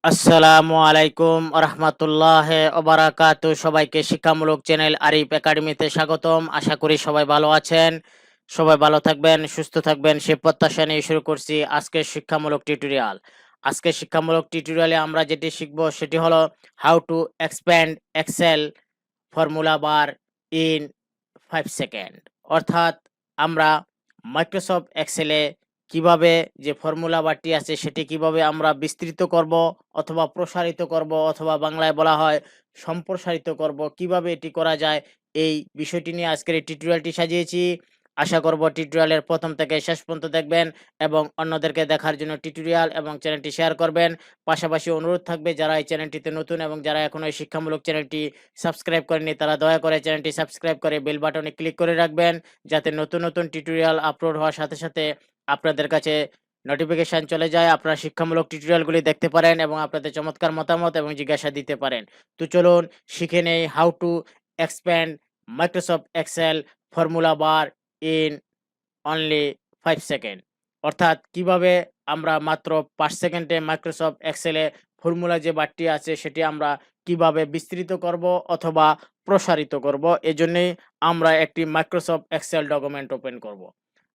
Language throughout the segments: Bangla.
আসসালামু আলাইকুম রহমতুল্লাহ ওবারাকাতু। সবাইকে শিক্ষামূলক চ্যানেল আরিফ একাডেমিতে স্বাগতম। আশা করি সবাই ভালো আছেন, সবাই ভালো থাকবেন, সুস্থ থাকবেন সে প্রত্যাশা নিয়ে শুরু করছি আজকের শিক্ষামূলক টিউটোরিয়াল। আজকের শিক্ষামূলক টিউটোরিয়ালে আমরা যেটি শিখব সেটি হলো how to expand Excel formula bar in 5 second. অর্থাৎ আমরা মাইক্রোসফট এক্সেলে কিভাবে যে ফর্মুলা বারটি আছে সেটি কিভাবে আমরা বিস্তৃত করব অথবা প্রসারিত করব অথবা বাংলায় বলা হয় সম্প্রসারিত করব, কিভাবে এটি করা যায় এই বিষয়টি নিয়ে আজকের এই টিউটোরিয়ালটি সাজিয়েছি। আশা করব টিউটোরিয়ালের প্রথম থেকে শেষ পর্যন্ত দেখবেন এবং অন্যদেরকে দেখার জন্য টিউটোরিয়াল এবং চ্যানেলটি শেয়ার করবেন। পাশাপাশি অনুরোধ থাকবে যারা এই চ্যানেলটিতে নতুন এবং যারা এখনো এই শিক্ষামূলক চ্যানেলটি সাবস্ক্রাইব করেনি তারা দয়া করে চ্যানেলটি সাবস্ক্রাইব করে বেল বাটনে ক্লিক করে রাখবেন, যাতে নতুন নতুন টিউটোরিয়াল আপলোড হওয়ার সাথে সাথে আপনাদের কাছে নোটিফিকেশন চলে যায়, আপনারা শিক্ষামূলক টিউটোরিয়ালগুলি দেখতে পারেন এবং আপনাদের চমৎকার মতামত এবং জিজ্ঞাসা দিতে পারেন। তো চলুন শিখে নেই how to expand Microsoft Excel formula bar in only 5 second. অর্থাৎ কিভাবে আমরা মাত্র 5 সেকেন্ডে মাইক্রোসফট এক্সেলে ফর্মুলা যে বারটি আছে সেটি আমরা কিভাবে বিস্তৃত করব অথবা প্রসারিত করব। এজন্যই আমরা একটি মাইক্রোসফট এক্সেল ডকুমেন্ট ওপেন করব।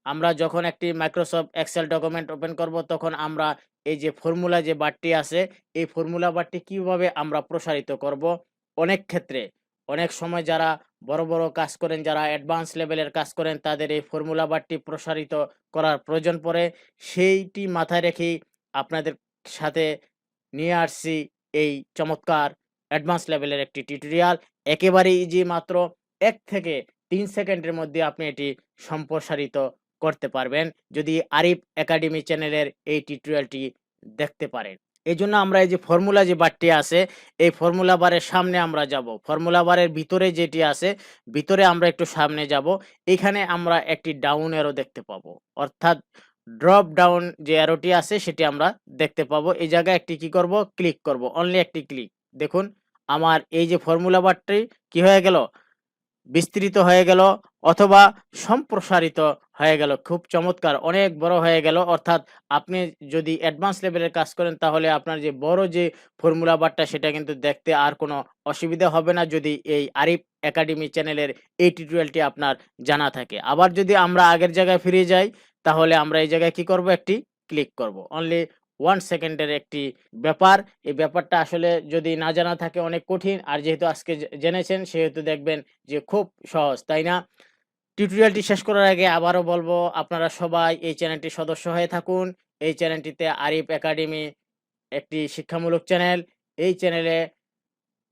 আমরা যখন একটি মাইক্রোসফট এক্সেল ডকুমেন্ট ওপেন করব তখন আমরা এই যে ফর্মুলা যে বারটি আছে এই ফর্মুলা বারটি কিভাবে আমরা প্রসারিত করব। অনেক ক্ষেত্রে অনেক সময় যারা বড় বড় কাজ করেন, যারা অ্যাডভান্স লেভেলের কাজ করেন তাদের এই ফর্মুলা বারটি প্রসারিত করার প্রয়োজন পড়ে। সেইটি মাথায় রেখেই আপনাদের সাথে নিয়ে আসছি এই চমৎকার অ্যাডভান্স লেভেলের একটি টিউটোরিয়াল। একেবারে ইজি, মাত্র 1 থেকে 3 সেকেন্ডের মধ্যে আপনি এটি সম্প্রসারিত করতে পারবেন যদি আরিফ একাডেমি চ্যানেলের এই টিউটোরিয়ালটি দেখতে পারেন। এজন্য আমরা এই যে ফর্মুলা যে বারটি আছে এই ফর্মুলা বারের সামনে আমরা যাব। ফর্মুলা বারের ভিতরে যেটি আছে ভিতরে আমরা একটু সামনে যাব। এখানে আমরা একটি ডাউন অ্যারো দেখতে পাবো, অর্থাৎ ড্রপ ডাউন যে অ্যারোটি আছে সেটি আমরা দেখতে পাবো। এই জায়গায় একটি কি করব, ক্লিক করব, অনলি একটি ক্লিক। দেখুন আমার এই যে ফর্মুলা বারটি কি হয়ে গেল, বিস্তৃত হয়ে গেল অথবা সম্প্রসারিত হয়ে গেল। খুব চমৎকার, অনেক বড় হয়ে গেল। অর্থাৎ আপনি যদি অ্যাডভান্স লেভেলের কাজ করেন তাহলে আপনার যে বড় যে ফর্মুলা বারটা সেটা কিন্তু দেখতে আর কোনো অসুবিধা হবে না যদি এই আরিফ একাডেমি চ্যানেলের এই টিউটোরিয়ালটি আপনার জানা থাকে। আবার যদি আমরা আগের জায়গায় ফিরে যাই তাহলে আমরা এই জায়গায় কি করব, একটি ক্লিক করব। অনলি 1 সেকেন্ডের একটি ব্যাপার। এই ব্যাপারটা আসলে যদি না জানা থাকে অনেক কঠিন, আর যেহেতু আজকে জেনেছেন সেহেতু দেখবেন যে খুব সহজ, তাই না? টিউটোরিয়ালটি শেষ করার আগে আবারও বলবো আপনারা সবাই এই চ্যানেলটির সদস্য হয়ে থাকুন। এই চ্যানেলটিতে আরিফ একাডেমি একটি শিক্ষামূলক চ্যানেল। এই চ্যানেলে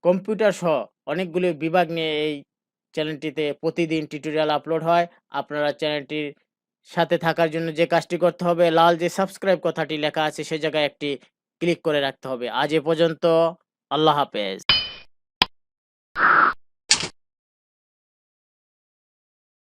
কম্পিউটার সহ অনেকগুলি বিভাগ নিয়ে এই চ্যানেলটিতে প্রতিদিন টিউটোরিয়াল আপলোড হয়। আপনারা চ্যানেলটির সাথে থাকার জন্য যে কাজটি করতে হবে, লাল যে সাবস্ক্রাইব কথাটি লেখা আছে সে জায়গায় একটি ক্লিক করে রাখতে হবে। আজ এ পর্যন্ত, আল্লাহ হাফেজ।